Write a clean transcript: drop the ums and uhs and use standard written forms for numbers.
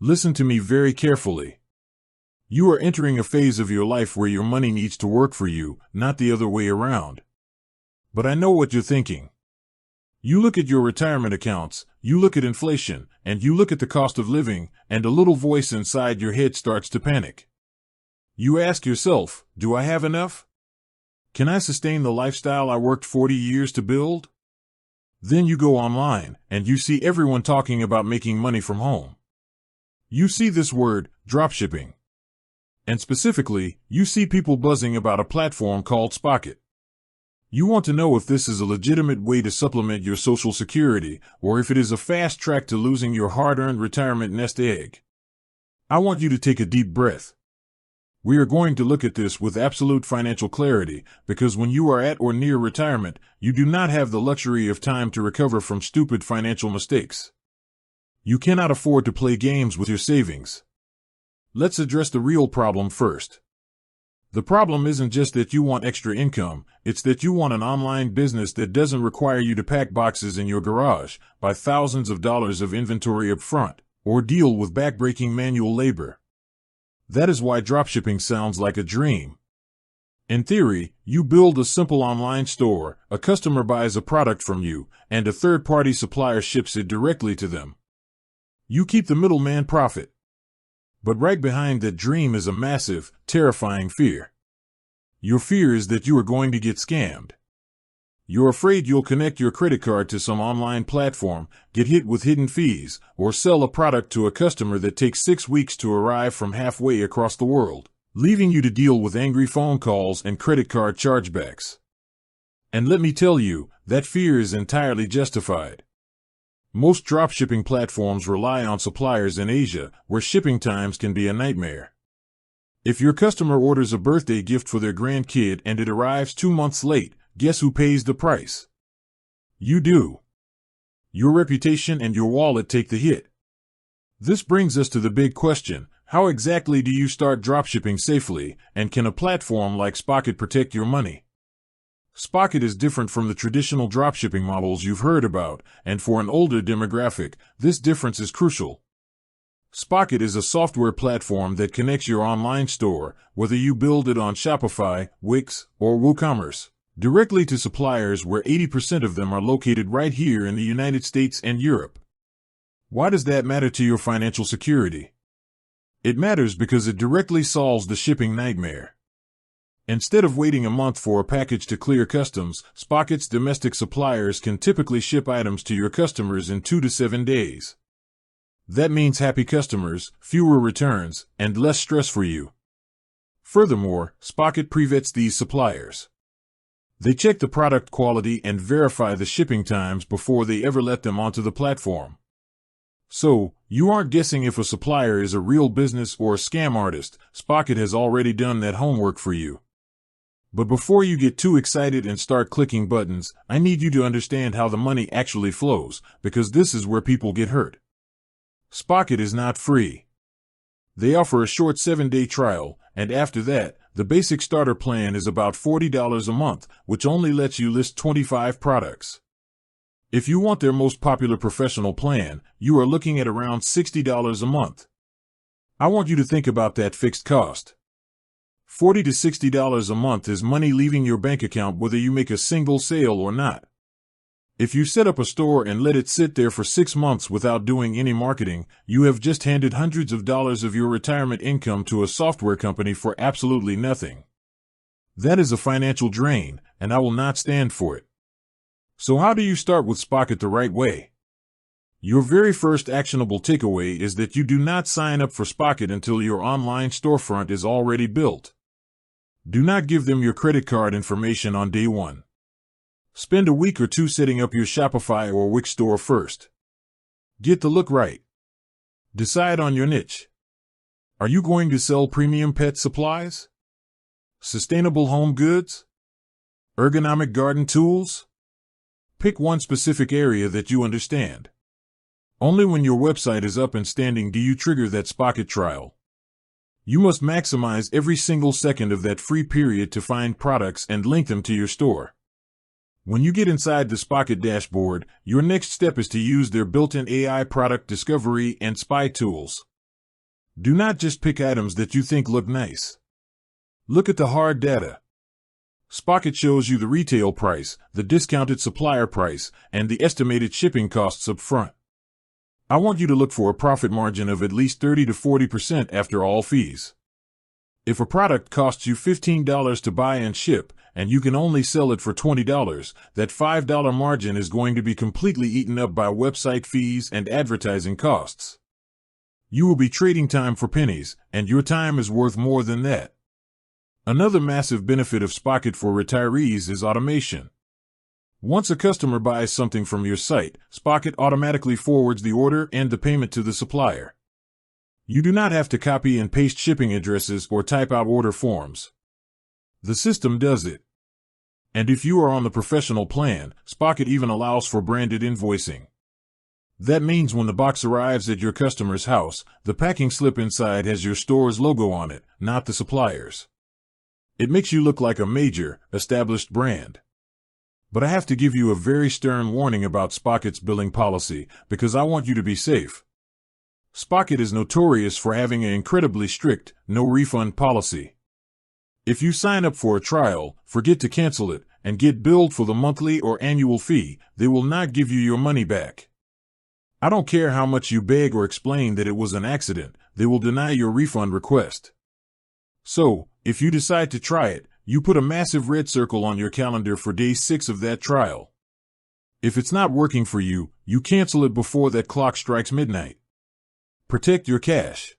Listen to me very carefully. You are entering a phase of your life where your money needs to work for you, not the other way around. But I know what you're thinking. You look at your retirement accounts, you look at inflation, and you look at the cost of living, and a little voice inside your head starts to panic. You ask yourself, do I have enough? Can I sustain the lifestyle I worked 40 years to build? Then you go online, and you see everyone talking about making money from home. You see this word, dropshipping. And specifically, you see people buzzing about a platform called Spocket. You want to know if this is a legitimate way to supplement your Social Security, or if it is a fast track to losing your hard-earned retirement nest egg. I want you to take a deep breath. We are going to look at this with absolute financial clarity, because when you are at or near retirement, you do not have the luxury of time to recover from stupid financial mistakes. You cannot afford to play games with your savings. Let's address the real problem first. The problem isn't just that you want extra income, it's that you want an online business that doesn't require you to pack boxes in your garage, buy thousands of dollars of inventory up front, or deal with backbreaking manual labor. That is why dropshipping sounds like a dream. In theory, you build a simple online store, a customer buys a product from you, and a third-party supplier ships it directly to them. You keep the middleman profit. But right behind that dream is a massive, terrifying fear. Your fear is that you are going to get scammed. You're afraid you'll connect your credit card to some online platform, get hit with hidden fees, or sell a product to a customer that takes 6 weeks to arrive from halfway across the world, leaving you to deal with angry phone calls and credit card chargebacks. And let me tell you, that fear is entirely justified. Most dropshipping platforms rely on suppliers in Asia, where shipping times can be a nightmare. If your customer orders a birthday gift for their grandkid and it arrives 2 months late, guess who pays the price? You do. Your reputation and your wallet take the hit. This brings us to the big question: how exactly do you start dropshipping safely, and can a platform like Spocket protect your money? Spocket is different from the traditional dropshipping models you've heard about, and for an older demographic, this difference is crucial. Spocket is a software platform that connects your online store, whether you build it on Shopify, Wix, or WooCommerce, directly to suppliers where 80% of them are located right here in the United States and Europe. Why does that matter to your financial security? It matters because it directly solves the shipping nightmare. Instead of waiting a month for a package to clear customs, Spocket's domestic suppliers can typically ship items to your customers in 2 to 7 days. That means happy customers, fewer returns, and less stress for you. Furthermore, Spocket pre-vets these suppliers. They check the product quality and verify the shipping times before they ever let them onto the platform. So, you aren't guessing if a supplier is a real business or a scam artist. Spocket has already done that homework for you. But before you get too excited and start clicking buttons, I need you to understand how the money actually flows, because this is where people get hurt. Spocket is not free. They offer a short 7-day trial, and after that, the basic starter plan is about $40 a month, which only lets you list 25 products. If you want their most popular professional plan, you are looking at around $60 a month. I want you to think about that fixed cost. $40 to $60 a month is money leaving your bank account whether you make a single sale or not. If you set up a store and let it sit there for 6 months without doing any marketing, you have just handed hundreds of dollars of your retirement income to a software company for absolutely nothing. That is a financial drain, and I will not stand for it. So how do you start with Spocket the right way? Your very first actionable takeaway is that you do not sign up for Spocket until your online storefront is already built. Do not give them your credit card information on day one. Spend a week or two setting up your Shopify or Wix store first. Get the look right. Decide on your niche. Are you going to sell premium pet supplies? Sustainable home goods? Ergonomic garden tools? Pick one specific area that you understand. Only when your website is up and standing do you trigger that Spocket trial. You must maximize every single second of that free period to find products and link them to your store. When you get inside the Spocket dashboard, your next step is to use their built-in AI product discovery and spy tools. Do not just pick items that you think look nice. Look at the hard data. Spocket shows you the retail price, the discounted supplier price, and the estimated shipping costs up front. I want you to look for a profit margin of at least 30 to 40% after all fees. If a product costs you $15 to buy and ship, and you can only sell it for $20, that $5 margin is going to be completely eaten up by website fees and advertising costs. You will be trading time for pennies, and your time is worth more than that. Another massive benefit of Spocket for retirees is automation. Once a customer buys something from your site, Spocket automatically forwards the order and the payment to the supplier. You do not have to copy and paste shipping addresses or type out order forms. The system does it. And if you are on the professional plan, Spocket even allows for branded invoicing. That means when the box arrives at your customer's house, the packing slip inside has your store's logo on it, not the supplier's. It makes you look like a major, established brand. But I have to give you a very stern warning about Spocket's billing policy, because I want you to be safe. Spocket is notorious for having an incredibly strict, no-refund policy. If you sign up for a trial, forget to cancel it, and get billed for the monthly or annual fee, they will not give you your money back. I don't care how much you beg or explain that it was an accident, they will deny your refund request. So, if you decide to try it, you put a massive red circle on your calendar for day 6 of that trial. If it's not working for you, you cancel it before that clock strikes midnight. Protect your cash.